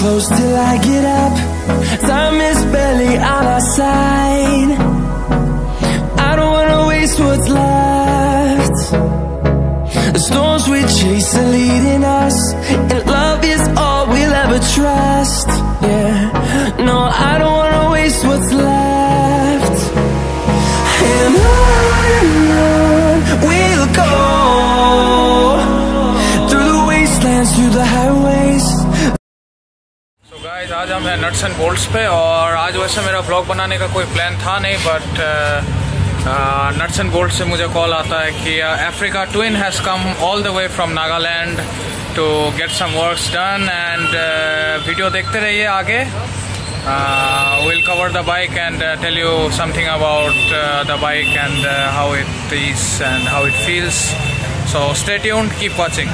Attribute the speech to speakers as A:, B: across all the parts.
A: close till I get up. Time is barely on our side. I don't wanna waste what's left. The storms we chase are leading us, and love is all we'll ever trust. Yeah, no, I don't wanna waste what's left. And on we'll go, through the wastelands, through the highways.
B: So guys, आज हम हैं nuts and bolts पे, और आज वैसे मेरा blog बनाने का कोई प्लान था नहीं, बट नट्स एंड बोल्ट्स से मुझे कॉल आता है कि Africa twin has come all the way from Nagaland to get some works done, and video देखते रहिए आगे. We'll cover the bike and tell you something about the bike and how it is and how it feels. So stay tuned, keep watching.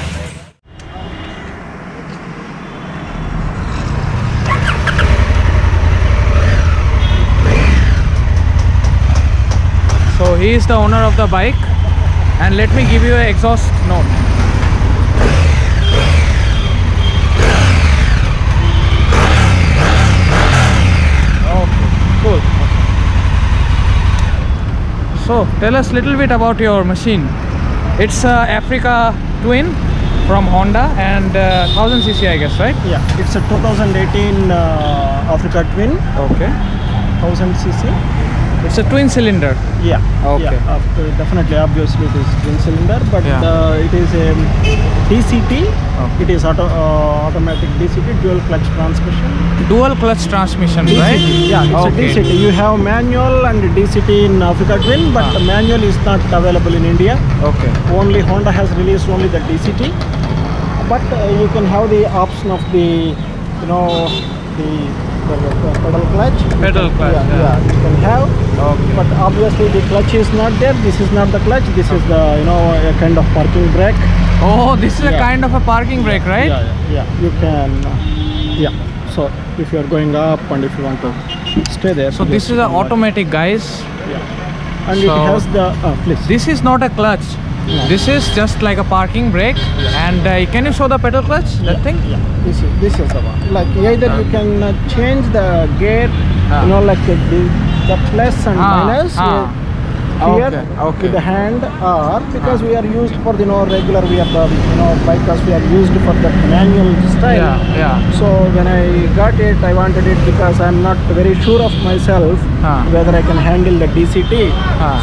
B: So he is the owner of the bike, and let me give you an exhaust note. Cool. So tell us a little bit about your machine. It's Africa Twin from Honda, and 1000cc, I guess, right?
C: Yeah, it's a 2018 Africa Twin.
B: Okay.
C: 1000cc.
B: It's a twin cylinder.
C: Yeah.
B: Okay.
C: Yeah, definitely, obviously, it is twin cylinder, but
B: Yeah.
C: it is a DCT.
B: Okay.
C: It is automatic DCT, dual clutch transmission.
B: Dual clutch transmission,
C: DCT,
B: right?
C: yeah, it's
B: Okay.
C: a DCT. You have manual and DCT in Africa Twin, but the manual is not available in India.
B: Okay.
C: Only Honda has released only the DCT, but you can have the option of the, the pedal clutch.
B: Pedal clutch,
C: Yeah, you can have.
B: Okay.
C: But obviously the clutch is not there. This is not the clutch. This is the a kind of parking brake.
B: Oh, this is a
C: Yeah.
B: kind of a parking brake, right?
C: Yeah. You can. Yeah. So if you are going up and if you want to stay there.
B: So this is an automatic, guys.
C: Yeah. And
B: So
C: it has the please.
B: This is not a clutch.
C: No.
B: This is just like a parking brake. And can you show the pedal clutch? That thing?
C: Yeah. This is the one. Like either you can change the gear. Like the plus and minus. Here
B: Okay.
C: with the hand, or because we are used for the regular, we are the bikers, we are used for the manual style.
B: Yeah.
C: So when I got it, I wanted it because I'm not very sure of myself whether I can handle the DCT.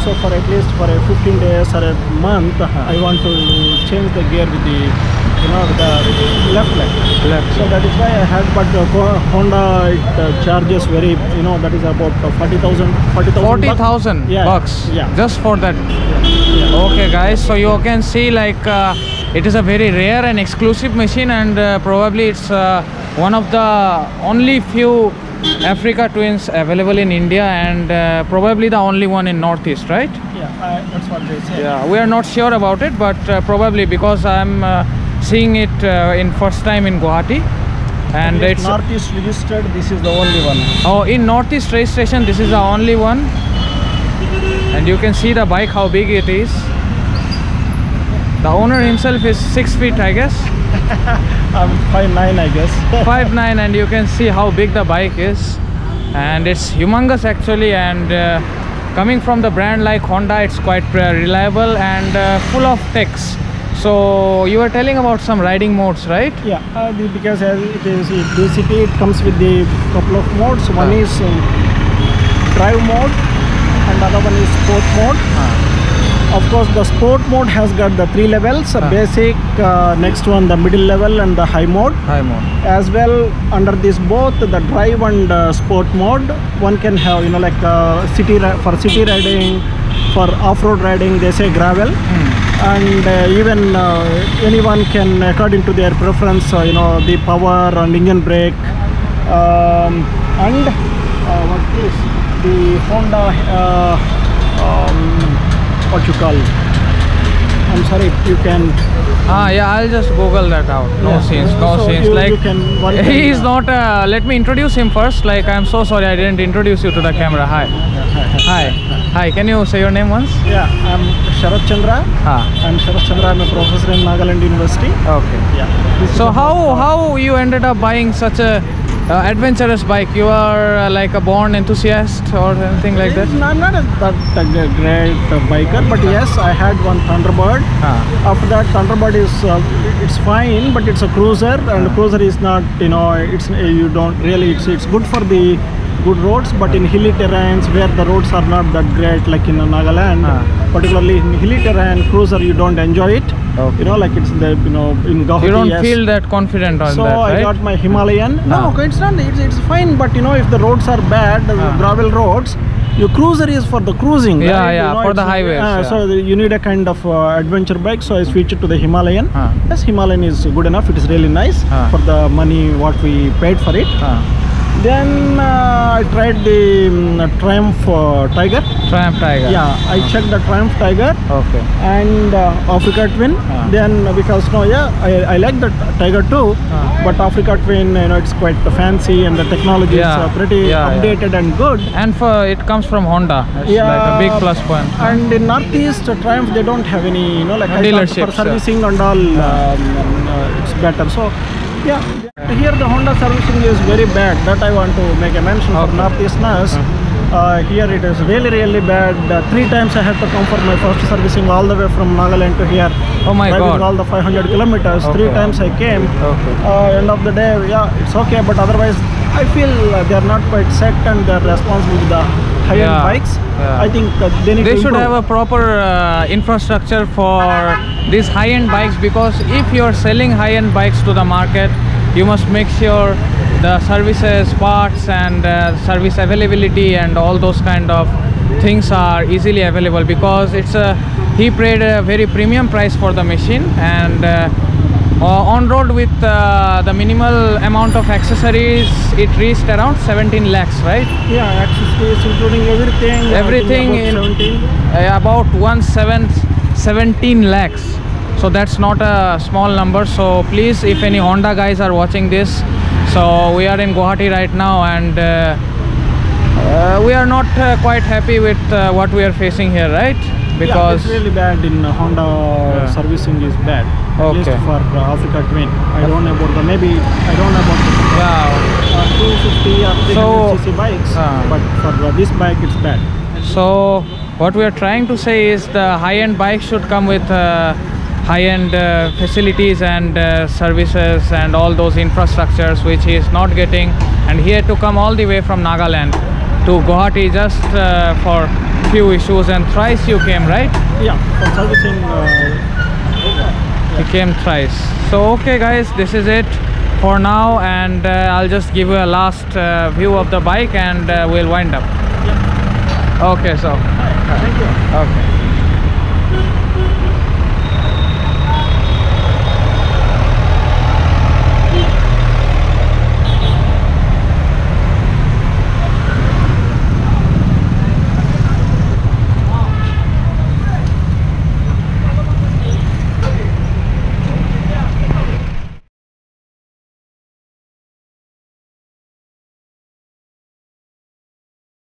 C: So for at least for a 15 days or a month, I want to change the gear with the with the left leg. So that is why I had, but Honda it charges very that is about 40,000
B: bucks.
C: Yeah.
B: Just for that.
C: Yeah.
B: Okay, guys. So you can see like it is a very rare and exclusive machine, and probably it's one of the only few Africa Twins available in India, and probably the only one in Northeast, right?
C: Yeah, that's what they say.
B: Yeah, we are not sure about it, but probably because I'm seeing it in first time in Guwahati, and it's
C: Northeast registered. This is the only one.
B: Oh, in Northeast registration, this is the only one, and you can see the bike how big it is. The owner himself is 6 feet, I guess.
C: I'm 5'9", I guess.
B: 5'9", and you can see how big the bike is, and it's humongous actually. And coming from the brand like Honda, it's quite reliable and full of techs. So you were telling about some riding modes, right?
C: Yeah, because as it is DCT, it comes with the couple of modes. One is drive mode, and the other one is sport mode. Of course, the sport mode has got the 3 levels: basic, next one the middle level, and the high mode. As well, under this both the drive and sport mode, one can have like for city riding, for off-road riding, they say gravel. And even anyone can, according to their preference, the power and engine brake, and what is the Honda what you call, I'm sorry, you can
B: yeah, I'll just Google that out. No scenes. Like he is not let me introduce him first. Like, I'm so sorry I didn't introduce you to the camera. Hi, can you say your name once?
C: Yeah, I'm Sharat Chandra. I'm Sharat Chandra. I'm a professor in Nagaland University.
B: Okay.
C: Yeah.
B: So how you ended up buying such a adventurous bike. You are like a born enthusiast or anything like that?
C: I'm not a great biker, but yes, I had one Thunderbird. After that, Thunderbird is it's fine, but it's a cruiser, and cruiser is not, you know, it's you don't really, it's good for the good roads, but in hilly terrains where the roads are not that great, like in Nagaland, particularly in hilly terrain, cruiser you don't enjoy it. You know, like it's the, you know, in Guwahati.
B: You don't feel that confident on
C: so
B: that, right?
C: I got my Himalayan. No, it's not. It's fine, but you know, if the roads are bad, the gravel roads, your cruiser is for the cruising.
B: Yeah,
C: right?
B: yeah,
C: you know,
B: for the highways.
C: So you need a kind of adventure bike. So I switched to the Himalayan. Yes, Himalayan is good enough. It is really nice for the money what we paid for it. Then I tried the Triumph Tiger.
B: Triumph Tiger.
C: Yeah, I checked the Triumph Tiger.
B: Okay.
C: And Africa Twin. Then because I like the Tiger too, but Africa Twin, you know, it's quite fancy and the technology is pretty updated and good.
B: And it comes from Honda. It's like a big plus point.
C: And in Northeast Triumph, they don't have any, you know, like
B: dealerships
C: for servicing and all. It's better. So yeah, here the Honda servicing is very bad. That I want to make a mention for Northeasterners. Here it is really bad. 3 times I had to come for my first servicing all the way from Nagaland to here.
B: Oh my God!
C: All the 500 kilometers. 3 times I came. End of the day, it's okay. But otherwise, I feel they are not quite set and they are responsible with the high-end bikes. I think they
B: should have a proper infrastructure for these high-end bikes, because if you are selling high-end bikes to the market, you must make sure the services, parts and service availability and all those kind of things are easily available, because he paid a very premium price for the machine, and on road with the minimal amount of accessories, it reached around 17 lakhs, right?
C: Yeah, accessories including everything.
B: Everything about 17 lakhs. So that's not a small number. So please, if any Honda guys are watching this, so we are in Guwahati right now, and we are not quite happy with what we are facing here, right? Because
C: it's really bad in Honda. Servicing is bad. At least for Africa Twin. I don't know about the 250 or 300cc bikes, but for this bike it's bad.
B: So what we are trying to say is the high-end bike should come with high-end facilities and services and all those infrastructures, which he is not getting, and he had to come all the way from Nagaland to Guwahati just for few issues, and thrice you came, right?
C: Yeah, for servicing.
B: He came thrice. So okay guys, this is it for now, and I'll just give you a last view of the bike, and we'll wind up. Okay, so
C: Thank you.
B: okay.